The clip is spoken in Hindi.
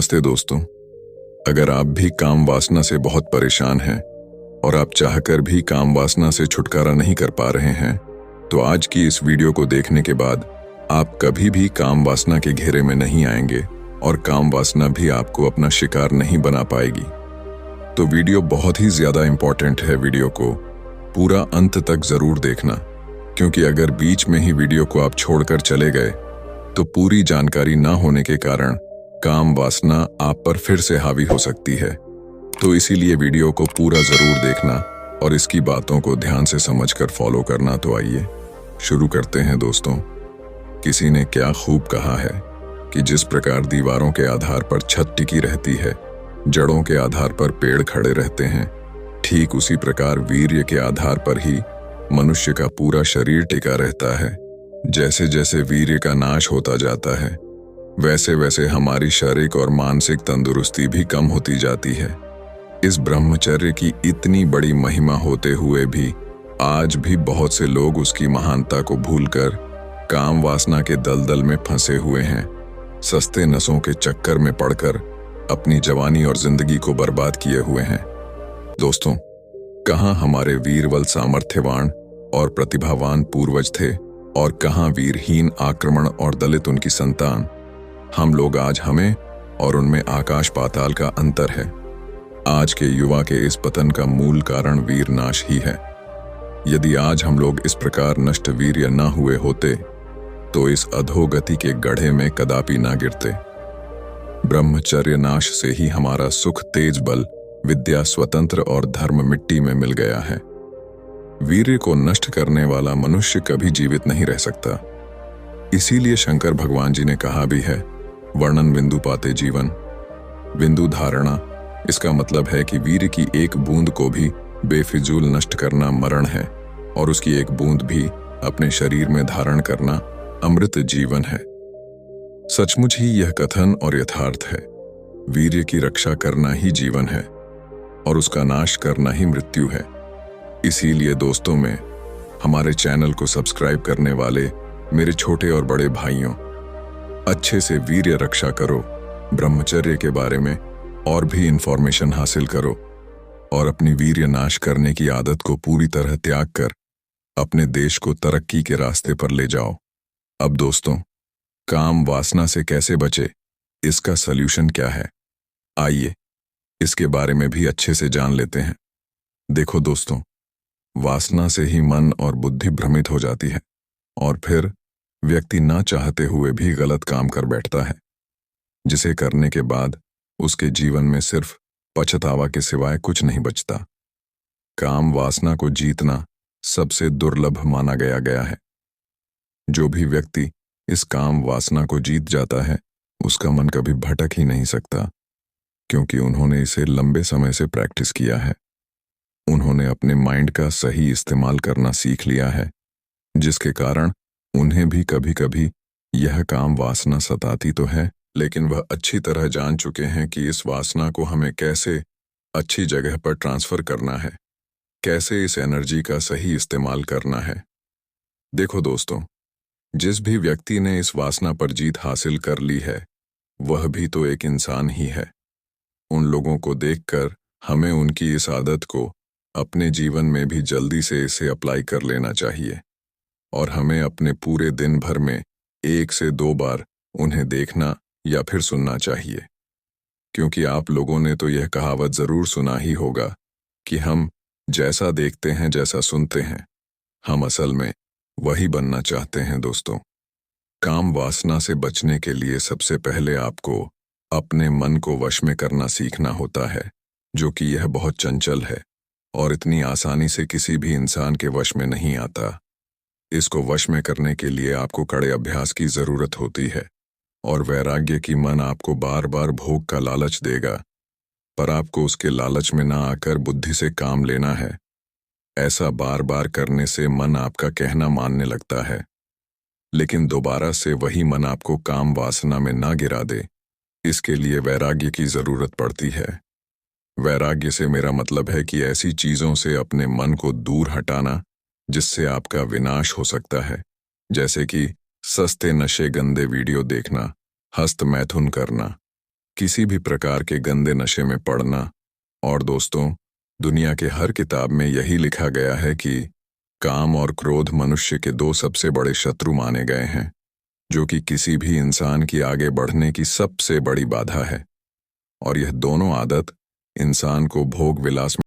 नमस्ते दोस्तों। अगर आप भी काम वासना से बहुत परेशान हैं और आप चाहकर भी काम वासना से छुटकारा नहीं कर पा रहे हैं, तो आज की इस वीडियो को देखने के बाद आप कभी भी काम वासना के घेरे में नहीं आएंगे और काम वासना भी आपको अपना शिकार नहीं बना पाएगी। तो वीडियो बहुत ही ज्यादा इंपॉर्टेंट है। वीडियो को पूरा अंत तक जरूर देखना, क्योंकि अगर बीच में ही वीडियो को आप छोड़कर चले गए तो पूरी जानकारी ना होने के कारण काम वासना आप पर फिर से हावी हो सकती है। तो इसीलिए वीडियो को पूरा जरूर देखना और इसकी बातों को ध्यान से समझकर फॉलो करना। तो आइए शुरू करते हैं दोस्तों। किसी ने क्या खूब कहा है कि जिस प्रकार दीवारों के आधार पर छत टिकी रहती है, जड़ों के आधार पर पेड़ खड़े रहते हैं, ठीक उसी प्रकार वीर्य के आधार पर ही मनुष्य का पूरा शरीर टिका रहता है। जैसे जैसे वीर्य का नाश होता जाता है, वैसे वैसे हमारी शारीरिक और मानसिक तंदुरुस्ती भी कम होती जाती है। इस ब्रह्मचर्य की इतनी बड़ी महिमा होते हुए भी आज भी बहुत से लोग उसकी महानता को भूलकर काम वासना के दलदल में फंसे हुए हैं। सस्ते नशों के चक्कर में पड़कर अपनी जवानी और जिंदगी को बर्बाद किए हुए हैं। दोस्तों, कहाँ हमारे वीरवल सामर्थ्यवान और प्रतिभावान पूर्वज थे और कहाँ वीरहीन आक्रमण और दलित उनकी संतान। हम लोग आज हमें और उनमें आकाश पाताल का अंतर है। आज के युवा के इस पतन का मूल कारण वीर नाश ही है। यदि आज हम लोग इस प्रकार नष्ट वीर्य न हुए होते तो इस अधोगति के गड्ढे में कदापि ना गिरते। ब्रह्मचर्य नाश से ही हमारा सुख, तेज बल, विद्या, स्वतंत्र और धर्म मिट्टी में मिल गया है। वीर्य को नष्ट करने वाला मनुष्य कभी जीवित नहीं रह सकता। इसीलिए शंकर भगवान जी ने कहा भी है, वर्णन बिंदु पाते जीवन। बिंदु धारणा, इसका मतलब है कि वीर्य की एक बूंद को भी बेफिजूल नष्ट करना मरण है और उसकी एक बूंद भी अपने शरीर में धारण करना अमृत जीवन है। सचमुच ही यह कथन और यथार्थ है। वीर्य की रक्षा करना ही जीवन है और उसका नाश करना ही मृत्यु है। इसीलिए दोस्तों, में हमारे चैनल को सब्सक्राइब करने वाले मेरे छोटे और बड़े भाइयों, अच्छे से वीर्य रक्षा करो, ब्रह्मचर्य के बारे में और भी इंफॉर्मेशन हासिल करो और अपनी वीर्य नाश करने की आदत को पूरी तरह त्याग कर अपने देश को तरक्की के रास्ते पर ले जाओ। अब दोस्तों, काम वासना से कैसे बचे, इसका सल्यूशन क्या है, आइए इसके बारे में भी अच्छे से जान लेते हैं। देखो दोस्तों, वासना से ही मन और बुद्धि भ्रमित हो जाती है और फिर व्यक्ति ना चाहते हुए भी गलत काम कर बैठता है, जिसे करने के बाद उसके जीवन में सिर्फ पछतावा के सिवाय कुछ नहीं बचता। काम वासना को जीतना सबसे दुर्लभ माना गया है। जो भी व्यक्ति इस काम वासना को जीत जाता है, उसका मन कभी भटक ही नहीं सकता, क्योंकि उन्होंने इसे लंबे समय से प्रैक्टिस किया है। उन्होंने अपने माइंड का सही इस्तेमाल करना सीख लिया है, जिसके कारण उन्हें भी कभी कभी यह काम वासना सताती तो है, लेकिन वह अच्छी तरह जान चुके हैं कि इस वासना को हमें कैसे अच्छी जगह पर ट्रांसफर करना है, कैसे इस एनर्जी का सही इस्तेमाल करना है। देखो दोस्तों, जिस भी व्यक्ति ने इस वासना पर जीत हासिल कर ली है, वह भी तो एक इंसान ही है। उन लोगों को देखकर हमें उनकी इस आदत को अपने जीवन में भी जल्दी से इसे अप्लाई कर लेना चाहिए और हमें अपने पूरे दिन भर में 1 से 2 बार उन्हें देखना या फिर सुनना चाहिए। क्योंकि आप लोगों ने तो यह कहावत जरूर सुना ही होगा कि हम जैसा देखते हैं, जैसा सुनते हैं, हम असल में वही बनना चाहते हैं। दोस्तों, काम वासना से बचने के लिए सबसे पहले आपको अपने मन को वश में करना सीखना होता है, जो कि यह बहुत चंचल है और इतनी आसानी से किसी भी इंसान के वश में नहीं आता। इसको वश में करने के लिए आपको कड़े अभ्यास की जरूरत होती है और वैराग्य की मन आपको बार बार भोग का लालच देगा, पर आपको उसके लालच में ना आकर बुद्धि से काम लेना है। ऐसा बार बार करने से मन आपका कहना मानने लगता है, लेकिन दोबारा से वही मन आपको काम वासना में ना गिरा दे। इसके लिए वैराग्य की जरूरत पड़ती है। वैराग्य से मेरा मतलब है कि ऐसी चीजों से अपने मन को दूर हटाना जिससे आपका विनाश हो सकता है, जैसे कि सस्ते नशे, गंदे वीडियो देखना, हस्त मैथुन करना, किसी भी प्रकार के गंदे नशे में पड़ना। और दोस्तों, दुनिया के हर किताब में यही लिखा गया है कि काम और क्रोध मनुष्य के दो सबसे बड़े शत्रु माने गए हैं, जो कि किसी भी इंसान की आगे बढ़ने की सबसे बड़ी बाधा है। और यह दोनों आदत इंसान को भोग विलास